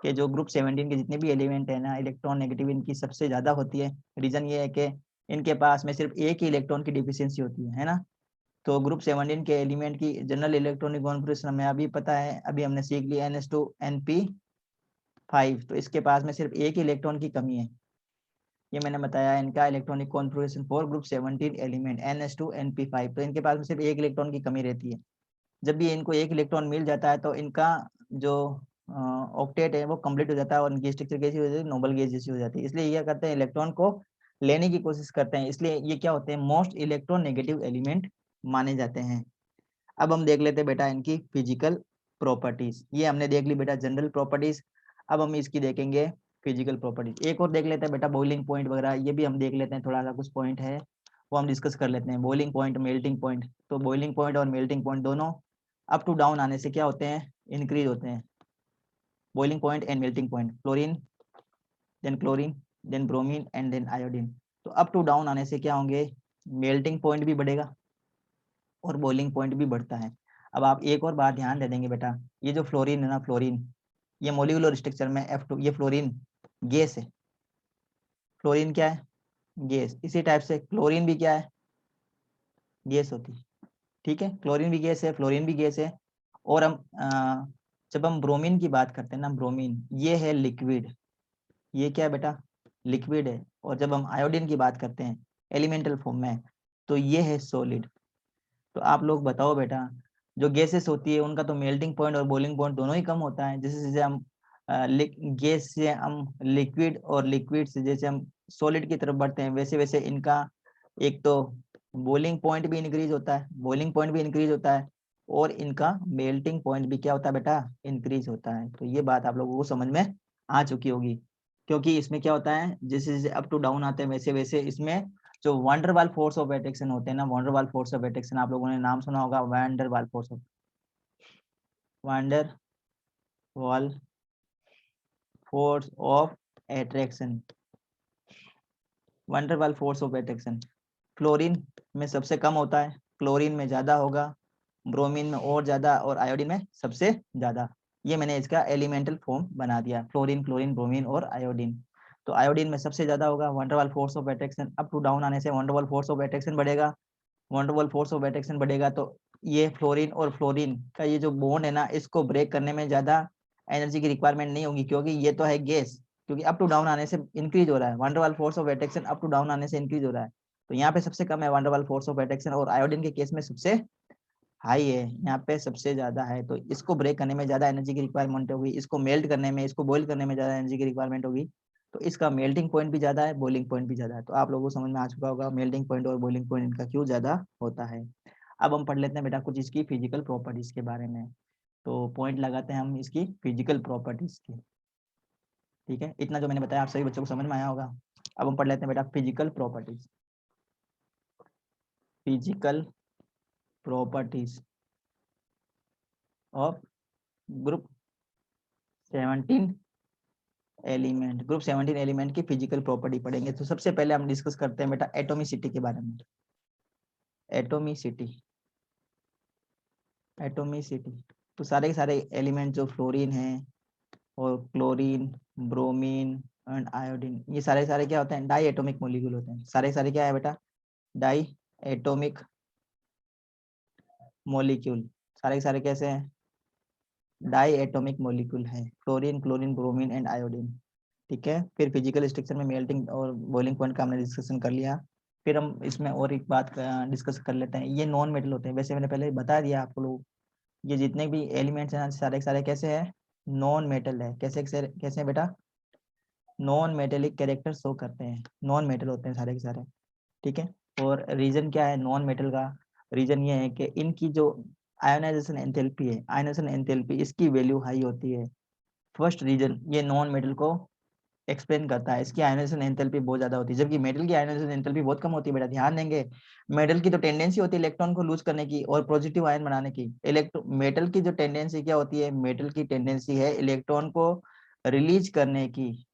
कि जो ग्रुप 17 के जितने भी एलिमेंट है ना, इलेक्ट्रॉन नेगेटिविटी इनकी सबसे ज्यादा होती है। रीजन ये है कि इनके पास में सिर्फ एक ही इलेक्ट्रॉन की डिफिशियंसी होती है ना। तो ग्रुप 17 के एलिमेंट की जनरल इलेक्ट्रॉनिक कॉन्फ़िगरेशन हमें अभी पता है, अभी हमने सीख लिया NH2NP5। तो इसके पास में सिर्फ एक ही इलेक्ट्रॉन की कमी है। ये मैंने बताया इनका electronic configuration for group 17 element NH2NP5। तो इनके पास में सिर्फ एक इलेक्ट्रॉन की कमी रहती है। जब भी इनको एक इलेक्ट्रॉन मिल जाता है तो इनका जो ऑक्टेट है वो कंप्लीट हो जाता है और इनकी स्ट्रक्चर कैसी हो जाती है, नोबल गैस जैसी हो जाती है। इसलिए ये करते हैं, इलेक्ट्रॉन को लेने की कोशिश करते हैं, इसलिए ये क्या होते हैं, मोस्ट इलेक्ट्रॉन नेगेटिव एलिमेंट माने जाते हैं। अब हम देख लेते हैं बेटा इनकी फिजिकल प्रॉपर्टीज। ये हमने देख ली बेटा जनरल प्रॉपर्टीज। अब हम इसकी देखेंगे फिजिकल प्रॉपर्टीज। एक और देख लेते हैं बेटा बॉइलिंग पॉइंट वगैरह, ये भी हम देख लेते हैं, थोड़ा सा कुछ पॉइंट है वो हम डिस्कस कर लेते हैं। Boiling point, melting point. तो बॉइलिंग पॉइंट और मेल्टिंग पॉइंट दोनों अप टू डाउन आने से क्या होते हैं, इंक्रीज होते हैं। Boiling point and melting point, chlorine then bromine and then iodine. तो अप टू डाउन आने से क्या होंगे, मेल्टिंग पॉइंट भी बढ़ेगा और बॉइलिंग पॉइंट भी बढ़ता है। अब आप एक और बात ध्यान दे देंगे बेटा, ये जो फ्लोरीन है ना, फ्लोरीन ये मोलिकुलर स्ट्रक्चर में F2, ये फ्लोरीन गैस है। फ्लोरीन क्या है, गैस। इसी टाइप से क्लोरीन भी क्या है, गैस होती है। ठीक है, क्लोरीन भी गैस है, फ्लोरीन भी गैस है। और हम जब हम ब्रोमीन की बात करते हैं ना, ब्रोमीन ये है लिक्विड, ये क्या है बेटा, लिक्विड है। और जब हम आयोडीन की बात करते हैं एलिमेंटल फॉर्म में, तो ये है सॉलिड। तो आप लोग बताओ बेटा, जो गैसेस होती है उनका तो मेल्टिंग पॉइंट और बॉइलिंग पॉइंट दोनों ही कम होता है। जैसे जैसे हम गैस से हम लिक्विड और लिक्विड से जैसे हम सॉलिड की तरफ बढ़ते हैं, वैसे वैसे इनका एक तो बॉइलिंग पॉइंट भी इंक्रीज होता है, बॉइलिंग पॉइंट भी इंक्रीज होता है, और इनका मेल्टिंग पॉइंट भी क्या होता है बेटा, इंक्रीज होता है। तो ये बात आप लोगों को समझ में आ चुकी होगी, क्योंकि इसमें क्या होता है, जैसे जैसे अप टू डाउन आते हैं वैसे वैसे इसमें जो वंडरवाल फोर्स ऑफ अट्रैक्शन होते हैं ना, वंडरवाल फोर्स ऑफ अट्रैक्शन आप लोगों ने नाम सुना होगा, Van der Waals force of attraction, van der Waals force of attraction fluorine में सबसे कम होता है, क्लोरीन में ज्यादा होगा, ब्रोमीन में और ज्यादा, और आयोडीन में सबसे ज्यादा। ये मैंने इसका एलिमेंटल फॉर्म बना दिया, फ्लोरीन, क्लोरीन, ब्रोमीन और आयोडीन। तो आयोडीन में सबसे ज्यादा होगा Van der Waals force of attraction. Up to down आने से वंडरवाल फोर्स ऑफ अट्रैक्शन बढ़ेगा, वंडरवाल फोर्स ऑफ अट्रैक्शन बढ़ेगा तो ये फ्लोरीन और फ्लोरीन का ये जो बॉन्ड है ना, इसको ब्रेक करने में ज्यादा एनर्जी की रिक्वायरमेंट नहीं होगी, क्योंकि ये तो है गैस, क्योंकि अप टू डाउन आने से इंक्रीज हो रहा है, Van der Waals force of attraction up to down आने से इंक्रीज हो रहा है। तो यहाँ पे सबसे कम है वंडरवाल फोर्स ऑफ अट्रैक्शन, और आयोडीन के केस में सबसे हाई है, यहाँ पे सबसे ज्यादा है। तो इसको ब्रेक करने में ज्यादा एनर्जी की रिक्वायरमेंट होगी, इसको मेल्ट करने में, इसको बॉइल करने में ज्यादा एनर्जी की रिक्वायरमेंट होगी। तो इसका मेल्टिंग पॉइंट भी ज्यादा है, बॉइलिंग पॉइंट भी ज्यादा है। तो आप लोगों को समझ में आ चुका होगा मेल्टिंग पॉइंट और बॉइलिंग पॉइंट इनका क्यों ज्यादा होता है। अब हम पढ़ लेते हैं बेटा कुछ इसकी फिजिकल प्रॉपर्टीज के बारे में। तो पॉइंट लगाते हैं हम इसकी फिजिकल प्रॉपर्टीज की। ठीक है, इतना जो मैंने बताया आप सभी बच्चों को समझ में आया होगा। अब हम पढ़ लेते हैं बेटा physical properties. Physical properties of group 17 element. Group 17 element की फिजिकल प्रॉपर्टी पढ़ेंगे। तो सबसे पहले हम डिस्कस करते हैं बेटा एटॉमिसिटी के बारे में। Atomicity, atomicity. तो सारे के सारे एलिमेंट जो फ्लोरीन है और क्लोरीन, ब्रोमीन एंड आयोडीन, ये सारे सारे क्या होते हैं, डाई एटॉमिक मॉलिक्यूल होते हैं। सारे सारे क्या है बेटा, डाई एटॉमिक मॉलिक्यूल। सारे के सारे कैसे हैं, डाई एटॉमिक मॉलिक्यूल है, fluorine, chlorine, bromine and iodine. ठीक है, फिर फिजिकल स्ट्रक्चर में मेल्टिंग और बॉइलिंग पॉइंट का हमने डिस्कशन कर लिया। फिर हम इसमें और एक बात डिस्कस कर लेते हैं, ये नॉन मेटल होते हैं। वैसे मैंने पहले बता दिया आपको लोग, ये जितने भी एलिमेंट्स हैं सारे के सारे कैसे हैं, नॉन मेटल है। कैसे कैसे हैं बेटा, नॉन मेटेलिक कैरेक्टर शो करते हैं, नॉन मेटल होते हैं सारे के सारे। ठीक है, और रीजन क्या है नॉन मेटल का, रीजन ये है कि इनकी जो आयोनाइजेशन एंथैल्पी है, आयोनाइजेशन एंथैल्पी इसकी वैल्यू हाई होती है। फर्स्ट रीजन ये नॉन मेटल को एक्सप्लेन करता है, इसकी आयोनाइजेशन एंथैल्पी बहुत ज्यादा होती है, जबकि मेटल की आयोनाइजेशन एंथैल्पी बहुत कम होती है। बेटा ध्यान देंगे, मेटल की तो टेंडेंसी होती है इलेक्ट्रॉन को लूज करने की और पॉजिटिव आयन बनाने की। मेटल की जो टेंडेंसी क्या होती है, मेटल की टेंडेंसी है इलेक्ट्रॉन को रिलीज करने की।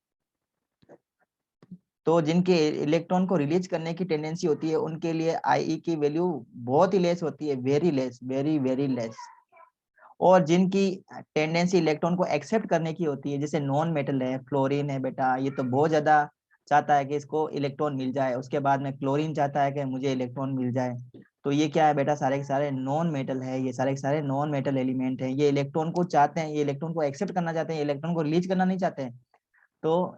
तो जिनके इलेक्ट्रॉन को रिलीज करने की टेंडेंसी होती है उनके लिए आई की वैल्यू बहुत ही लेस होती है, very less, very very less. और जिनकी टेंडेंसी इलेक्ट्रॉन को एक्सेप्ट करने की होती है, जैसे नॉन मेटल है, फ्लोरीन है बेटा, ये तो बहुत ज्यादा चाहता है कि इसको इलेक्ट्रॉन मिल जाए। उसके बाद में क्लोरीन चाहता है कि मुझे इलेक्ट्रॉन मिल जाए। तो ये क्या है बेटा, सारे के सारे नॉन मेटल है, ये सारे के सारे नॉन मेटल एलिमेंट है। ये इलेक्ट्रॉन को चाहते हैं, ये इलेक्ट्रॉन को एक्सेप्ट करना चाहते हैं, इलेक्ट्रॉन को रिलीज करना नहीं चाहते हैं। तो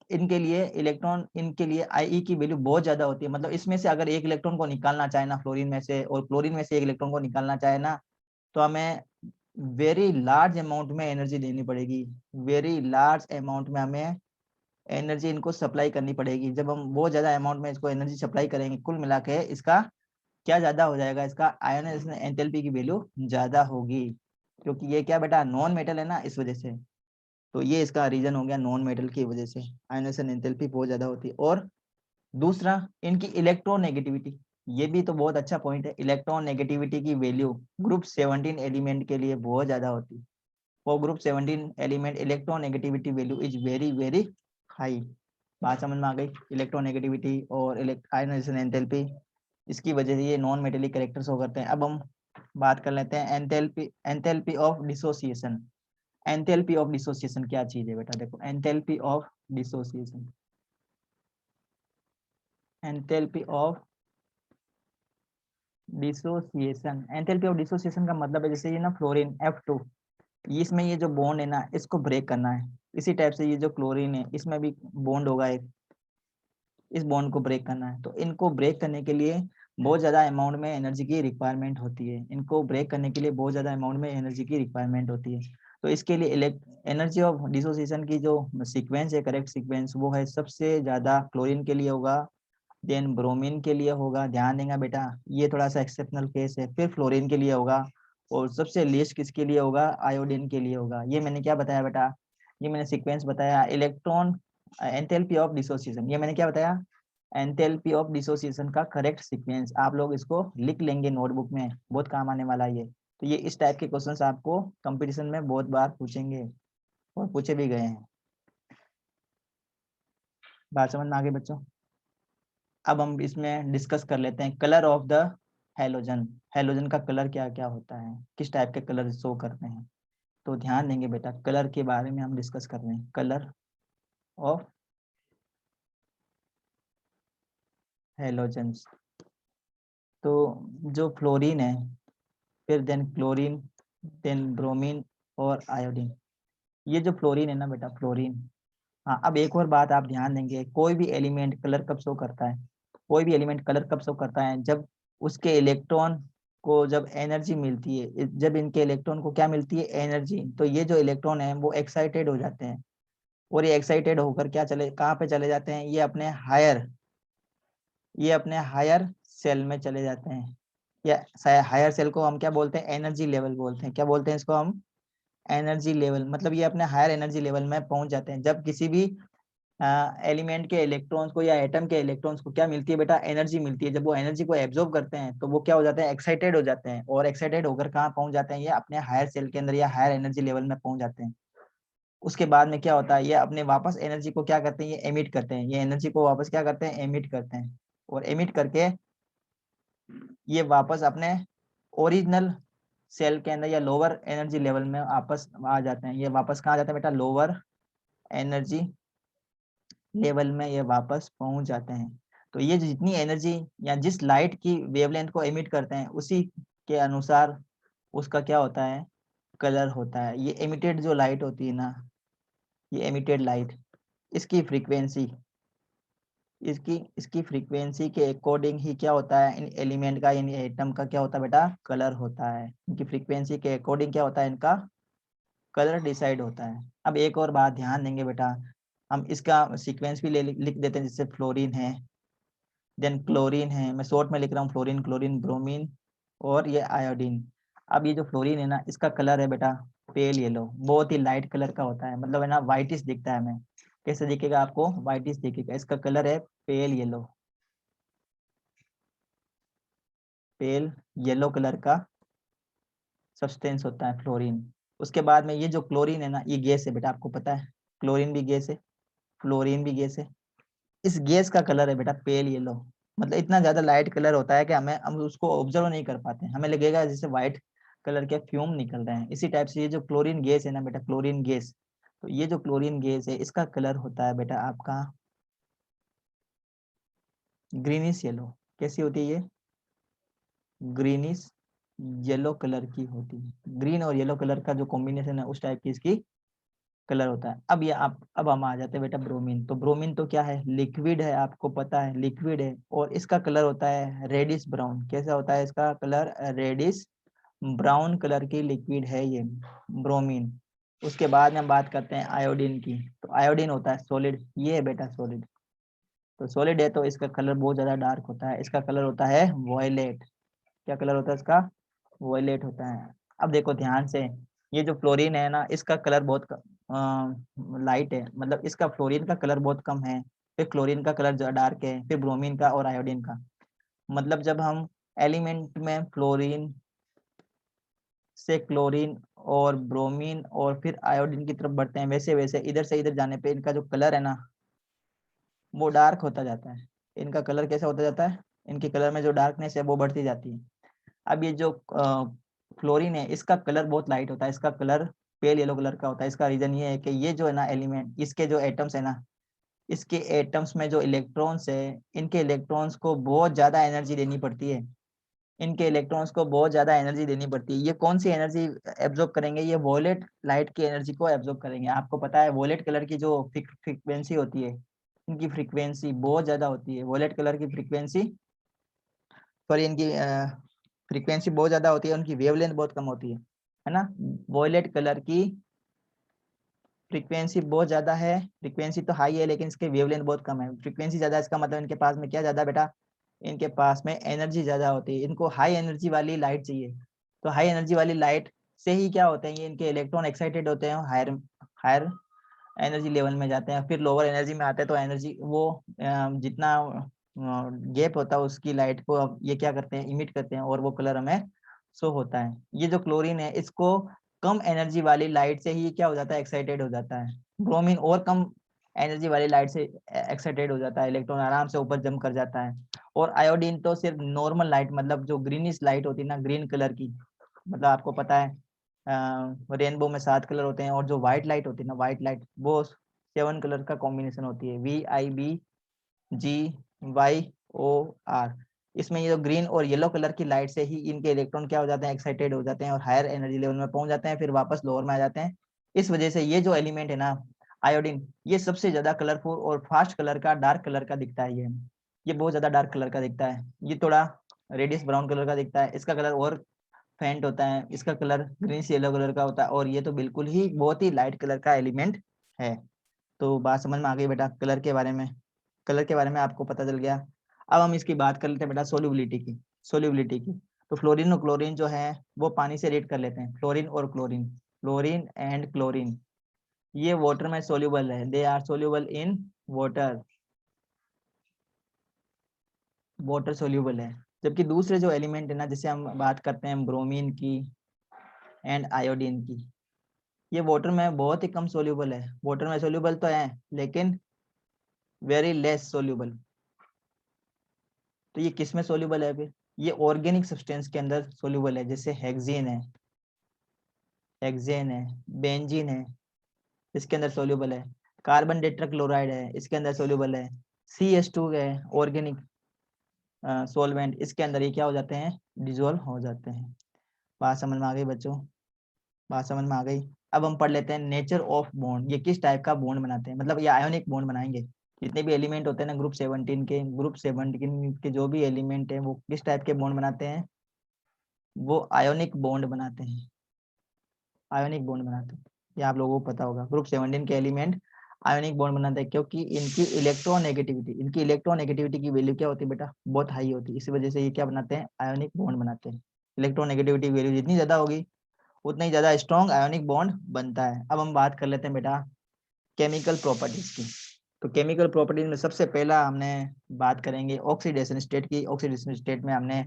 इनके लिए आई की वैल्यू बहुत ज्यादा होती है। मतलब इसमें से अगर एक इलेक्ट्रॉन को निकालना चाहे ना फ्लोरीन में से, और क्लोरीन में से एक इलेक्ट्रॉन को निकालना चाहे ना, तो हमें वेरी लार्ज अमाउंट में एनर्जी देनी पड़ेगी। वेरी लार्ज अमाउंट में हमें एनर्जी इनको सप्लाई करनी पड़ेगी। जब हम बहुत ज्यादा अमाउंट में इसको एनर्जी सप्लाई करेंगे, कुल मिला के इसका क्या ज्यादा हो जाएगा, इसका आयोनाइजेशन एंथैल्पी की वैल्यू ज्यादा होगी। क्योंकि ये क्या बेटा, नॉन मेटल है ना, इस वजह से। तो ये इसका रीजन हो गया, नॉन मेटल की वजह से आयोनाइजेशन एंथैल्पी बहुत ज्यादा होती है। और दूसरा, इनकी इलेक्ट्रोनेगेटिविटी, ये भी तो बहुत अच्छा पॉइंट है। इलेक्ट्रोनेगेटिविटी की वैल्यू ग्रुप 17 एलिमेंट के लिए बहुत ज्यादा होती है। For group 17 element electronegativity value is very very high. बात समझ में आ गई, इलेक्ट्रोनेगेटिविटी और आयोनाइजेशन एंथैल्पी, इसकी वजह से ये नॉन मेटेलिक कैरेक्टर्स हो करते हैं। अब हम बात कर लेते हैं enthalpy, enthalpy of dissociation. Enthalpy of dissociation क्या चीज है बेटा, देखो enthalpy of dissociation, enthalpy of dissociation, enthalpy of dissociation का मतलब है, जैसे ये ना फ्लोरीन F2, इसमें ये जो बॉन्ड है ना, इसको ब्रेक करना है। इसी टाइप से ये जो क्लोरीन है, इसमें भी बॉन्ड होगा एक, इस बॉन्ड को ब्रेक करना है। तो इनको ब्रेक करने के लिए बहुत ज्यादा अमाउंट में एनर्जी की रिक्वायरमेंट होती है। इनको ब्रेक करने के लिए बहुत ज्यादा अमाउंट में एनर्जी की रिक्वायरमेंट होती है। तो इसके लिए एनर्जी ऑफ डिसोसिएशन की जो सीक्वेंस है, करेक्ट सीक्वेंस, वो है सबसे ज्यादा क्लोरीन के लिए होगा, देन ब्रोमीन के लिए होगा, ध्यान देगा बेटा, ये थोड़ा सा एक्सेप्शनल केस है, फिर फ्लोरीन के लिए होगा, और सबसे लीस्ट किसके लिए होगा, आयोडीन के लिए होगा। ये मैंने क्या बताया बेटा, ये मैंने सीक्वेंस बताया। इलेक्ट्रॉन एंथैल्पी ऑफ डिसोसिएशन, ये मैंने क्या बताया, एंथैल्पी ऑफ डिसोसिएशन का करेक्ट सीक्वेंस। आप लोग इसको लिख लेंगे नोटबुक में, बहुत काम आने वाला है ये। तो ये इस टाइप के क्वेश्चंस आपको कंपटीशन में बहुत बार पूछेंगे, और पूछे भी गए हैं। बात समझ में आ गई बच्चों। अब हम इसमें डिस्कस कर लेते हैं colour of the halogen. Halogen का कलर क्या क्या होता है, किस टाइप के कलर शो करते हैं। तो ध्यान देंगे बेटा, कलर के बारे में हम डिस्कस कर रहे हैं, कलर ऑफ हेलोजन्स। तो जो फ्लोरीन है, फिर देन क्लोरीन, देन ब्रोमीन और आयोडीन। ये जो फ्लोरीन है ना बेटा, फ्लोरीन। हाँ, अब एक और बात आप ध्यान देंगे, कोई भी एलिमेंट कलर कब शो करता है, कोई भी एलिमेंट कलर कब शो करता है, जब उसके इलेक्ट्रॉन को जब एनर्जी मिलती है, जब इनके इलेक्ट्रॉन को क्या मिलती है, एनर्जी। तो ये जो इलेक्ट्रॉन है वो एक्साइटेड हो जाते हैं, और ये एक्साइटेड होकर क्या चले, कहाँ पे चले जाते हैं, ये अपने हायर सेल में चले जाते हैं। या हायर सेल को हम क्या बोलते हैं, एनर्जी लेवल बोलते हैं। क्या बोलते हैं इसको हम, एनर्जी लेवल। मतलब ये अपने हायर एनर्जी लेवल में पहुंच जाते हैं जब किसी भी एलिमेंट के इलेक्ट्रॉन्स को या एटम के इलेक्ट्रॉन्स को क्या मिलती है बेटा, एनर्जी मिलती है। जब वो एनर्जी को एब्जॉर्ब करते हैं तो वो क्या हो जाते हैं, एक्साइटेड हो जाते हैं, और एक्साइटेड होकर कहाँ पहुंच जाते हैं, ये अपने हायर सेल के अंदर या हायर एनर्जी लेवल में पहुंच जाते हैं। उसके बाद में क्या होता है, ये अपने वापस एनर्जी को क्या करते हैं, ये एमिट करते हैं, ये एनर्जी को वापस क्या करते हैं, एमिट करते हैं। और एमिट करके ये वापस अपने ओरिजिनल सेल के अंदर या लोअर एनर्जी लेवल में वापस आ जाते हैं। ये वापस कहाँ जाते हैं बेटा, लोअर एनर्जी लेवल में ये वापस पहुंच जाते हैं। तो ये जितनी एनर्जी या जिस लाइट की वेवलेंथ को एमिट करते हैं, उसी के अनुसार उसका क्या होता है, कलर होता है। ये एमिटेड जो लाइट होती है ना, ये एमिटेड लाइट, इसकी फ्रीक्वेंसी, इसकी फ्रीक्वेंसी के अकॉर्डिंग ही क्या होता है, इन एलिमेंट का, इन एटम का क्या होता है बेटा, कलर होता है। इनकी फ्रीक्वेंसी के अकॉर्डिंग क्या होता है, इनका कलर डिसाइड होता है। अब एक और बात ध्यान देंगे बेटा, हम इसका सीक्वेंस भी लिख देते हैं। जैसे फ्लोरीन है, देन क्लोरीन है, मैं शॉर्ट में लिख रहा हूँ, फ्लोरीन, क्लोरीन, ब्रोमीन और ये आयोडीन। अब ये जो फ्लोरीन है ना, इसका कलर है बेटा पेल येलो, बहुत ही लाइट कलर का होता है। मतलब है ना, व्हाइटिश दिखता है हमें। कैसे दिखेगा आपको, व्हाइटिश दिखेगा। इसका कलर है pale yellow, pale yellow colour का सब्सटेंस होता है फ्लोरीन। उसके बाद में ये जो क्लोरीन है ना, ये गैस है बेटा, आपको पता है क्लोरीन भी गैस है, फ्लोरीन भी गैस है। इस गैस का कलर है बेटा पेल येलो, मतलब इतना ज्यादा लाइट कलर होता है कि हम उसको ऑब्जर्व नहीं कर पाते, हमें लगेगा जैसे व्हाइट कलर के फ्यूम निकल रहे हैं। इसी टाइप से ये जो क्लोरीन गैस है ना बेटा, क्लोरीन गैस, तो ये जो क्लोरीन गैस है इसका कलर होता है बेटा आपका ग्रीनिश येलो। कैसी होती है ये? ग्रीनिश येलो कलर की होती है। ग्रीन और येलो कलर का जो कॉम्बिनेशन है उस टाइप की इसकी कलर होता है। अब ये आप अब हम आ जाते हैं बेटा ब्रोमीन। तो ब्रोमीन तो क्या है? लिक्विड है, आपको पता है लिक्विड है, और इसका कलर होता है रेडिश ब्राउन। कैसा होता है इसका कलर? रेडिश ब्राउन कलर की लिक्विड है ये ब्रोमीन। उसके बाद में हम बात करते हैं आयोडीन की। तो आयोडीन होता है सॉलिड, ये है बेटा सॉलिड। तो सॉलिड है तो इसका कलर बहुत ज्यादा डार्क होता है, इसका कलर होता है वॉयलेट। क्या कलर होता है इसका? वॉयलेट होता है। अब देखो ध्यान से, ये जो फ्लोरीन है ना इसका कलर बहुत लाइट है, मतलब इसका फ्लोरीन का कलर बहुत कम है, फिर क्लोरीन का कलर डार्क है, फिर ब्रोमीन का और आयोडीन का। मतलब जब हम एलिमेंट में फ्लोरीन से क्लोरीन और ब्रोमीन और फिर आयोडीन की तरफ बढ़ते हैं, वैसे वैसे इधर से इधर जाने पे इनका जो कलर है ना वो डार्क होता जाता है। इनका कलर कैसा होता जाता है? इनके कलर में जो डार्कनेस है वो बढ़ती जाती है। अब ये जो फ्लोरीन है इसका कलर बहुत लाइट होता है, इसका कलर पेल येलो कलर का होता है। इसका रीजन ये है कि ये जो है ना एलिमेंट, इसके जो एटम्स है ना, इसके एटम्स में जो इलेक्ट्रॉन्स है, इनके इलेक्ट्रॉन्स को बहुत ज्यादा एनर्जी देनी पड़ती है। इनके इलेक्ट्रॉन्स को बहुत ज्यादा एनर्जी देनी पड़ती है। ये कौन सी एनर्जी एब्जॉर्ब करेंगे? ये वॉयलेट लाइट की एनर्जी को एब्जॉर्ब करेंगे। आपको पता है वॉयलेट कलर की जो फ्रीक्वेंसी होती है, इनकी फ्रीक्वेंसी बहुत ज्यादा होती है। वॉयलेट कलर की फ्रीक्वेंसी, सॉरी, इनकी फ्रीक्वेंसी बहुत ज्यादा होती है, उनकी वेवलेंथ बहुत कम होती है ना। वॉयलेट कलर की फ्रीक्वेंसी बहुत ज्यादा है, फ्रीक्वेंसी तो हाई है लेकिन इसके वेवलेंथ बहुत कम है। फ्रीक्वेंसी ज्यादा इसका मतलब इनके पास में क्या ज्यादा बेटा? इनके पास में एनर्जी ज्यादा होती है। इनको हाई एनर्जी वाली लाइट चाहिए। तो हाई एनर्जी वाली लाइट से ही क्या होते हैं, ये इनके इलेक्ट्रॉन एक्साइटेड होते हैं, हायर हायर एनर्जी लेवल में जाते हैं, फिर लोअर एनर्जी में आते हैं। तो एनर्जी वो जितना गैप होता है उसकी लाइट को अब ये क्या करते हैं, इमिट करते हैं, और वो कलर हमें शो होता है। ये जो क्लोरीन है इसको कम एनर्जी वाली लाइट से ही क्या हो जाता है, एक्साइटेड हो जाता है। ब्रोमीन और कम एनर्जी वाली लाइट से एक्साइटेड हो जाता है, इलेक्ट्रॉन आराम से ऊपर जंप कर जाता है। और आयोडीन तो सिर्फ नॉर्मल लाइट, मतलब जो ग्रीनिश लाइट होती है ना, ग्रीन कलर की, मतलब आपको पता है रेनबो में 7 कलर होते हैं, और जो व्हाइट लाइट होती है ना, व्हाइट लाइट वो 7 कलर का कॉम्बिनेशन होती है, VIBGYOR। इसमें ये जो ग्रीन और येलो कलर की लाइट से ही इनके इलेक्ट्रॉन क्या हो जाते हैं, एक्साइटेड हो जाते हैं, और हायर एनर्जी लेवल में पहुंच जाते हैं, फिर वापस लोअर में आ जाते हैं। इस वजह से ये जो एलिमेंट है ना आयोडीन, ये सबसे ज्यादा कलरफुल और फास्ट कलर का, डार्क कलर का दिखता है। ये बहुत ज्यादा डार्क कलर का दिखता है। ये थोड़ा रेडिश ब्राउन कलर का दिखता है, इसका कलर और फेंट होता है, इसका कलर ग्रीनिश येलो कलर का होता है, और ये तो बिल्कुल ही बहुत ही लाइट कलर का एलिमेंट है। तो बात समझ में आ गई बेटा कलर के बारे में? कलर के बारे में आपको पता चल गया। अब हम इसकी बात कर लेते हैं बेटा सोल्युबिलिटी की। सोल्युबिलिटी की तो फ्लोरीन और क्लोरीन जो है वो पानी से रेट कर लेते हैं। फ्लोरीन और क्लोरीन, फ्लोरीन एंड क्लोरीन, ये वाटर में सोल्यूबल है, they are soluble in water, water soluble है। जबकि दूसरे जो एलिमेंट है ना, जैसे हम बात करते हैं ब्रोमीन की एंड आयोडीन की, ये वाटर में बहुत ही कम सोल्यूबल है। वाटर में सोल्यूबल तो है लेकिन वेरी लेस सोल्यूबल। तो ये किस में सोल्यूबल है फिर? ये ऑर्गेनिक सब्सटेंस के अंदर सोल्यूबल है, जैसे हेक्सेन है, हेक्सेन है, बेंजीन है, इसके अंदर सोल्यूबल है। कार्बन टेट्राक्लोराइड है, इसके अंदर सोल्यूबल है। CH2 है, ऑर्गेनिक सॉल्वेंट, इसके अंदर ये क्या हो जाते हैं, डिजोल्व हो जाते हैं। बात समझ में आ गई बच्चों? बात समझ में आ गई। अब हम पढ़ लेते हैं नेचर ऑफ बॉन्ड, ये किस टाइप का बॉन्ड बनाते हैं, मतलब ये आयोनिक बॉन्ड बनाएंगे। जितने भी एलिमेंट होते हैं ना ग्रुप 17 के जो भी एलिमेंट है वो किस टाइप के बॉन्ड बनाते हैं, वो आयोनिक बॉन्ड बनाते हैं। आयोनिक बॉन्ड बनाते हैं, ये आप लोगों को पता होगा। ग्रुप 17 के एलिमेंट आयोनिक बॉन्ड बनाते हैं, क्योंकि इनकी इलेक्ट्रोनेगेटिविटी की वैल्यू क्या होती है बेटा, बहुत हाई होती है। इसी वजह से ये क्या बनाते हैं, आयोनिक बॉन्ड बनाते हैं। इलेक्ट्रोनेगेटिविटी वैल्यू जितनी ज्यादा होगी उतना ही ज्यादा स्ट्रॉन्ग आयोनिक बॉन्ड बनता है। अब हम बात कर लेते हैं बेटा केमिकल प्रॉपर्टीज की। तो केमिकल प्रॉपर्टीज में सबसे पहला हमने बात करेंगे ऑक्सीडेशन स्टेट की। ऑक्सीडेशन स्टेट में हमने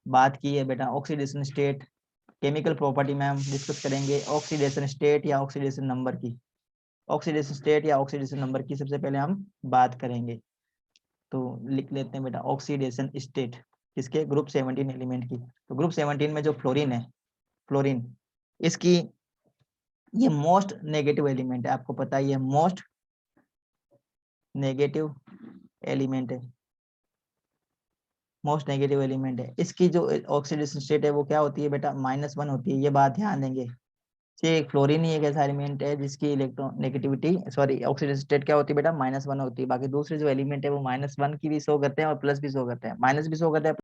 बात की है बेटा ऑक्सीडेशन स्टेट, केमिकल प्रॉपर्टी में हम डिस्कस करेंगे ऑक्सीडेशन स्टेट या ऑक्सीडेशन नंबर की। ऑक्सीडेशन स्टेट या ऑक्सीडेशन नंबर की सबसे पहले हम बात करेंगे। तो लिख लेते हैं बेटा ऑक्सीडेशन स्टेट किसके, ग्रुप 17 एलिमेंट की। तो ग्रुप 17 में जो फ्लोरीन है, फ्लोरीन, इसकी ये मोस्ट नेगेटिव एलिमेंट है, आपको पता है ये मोस्ट नेगेटिव एलिमेंट है, मोस्ट नेगेटिव एलिमेंट है। इसकी जो ऑक्सीडेशन स्टेट है वो क्या होती है बेटा, -1 होती है। ये बात ध्यान देंगे। एक फ्लोरीन ही एक ऐसा एलिमेंट है जिसकी electron negativity sorry oxidation state क्या होती है बेटा, -1 होती है। बाकी दूसरे जो एलिमेंट है वो -1 की भी शो करते हैं और प्लस भी शो करते हैं, माइनस भी शो करते हैं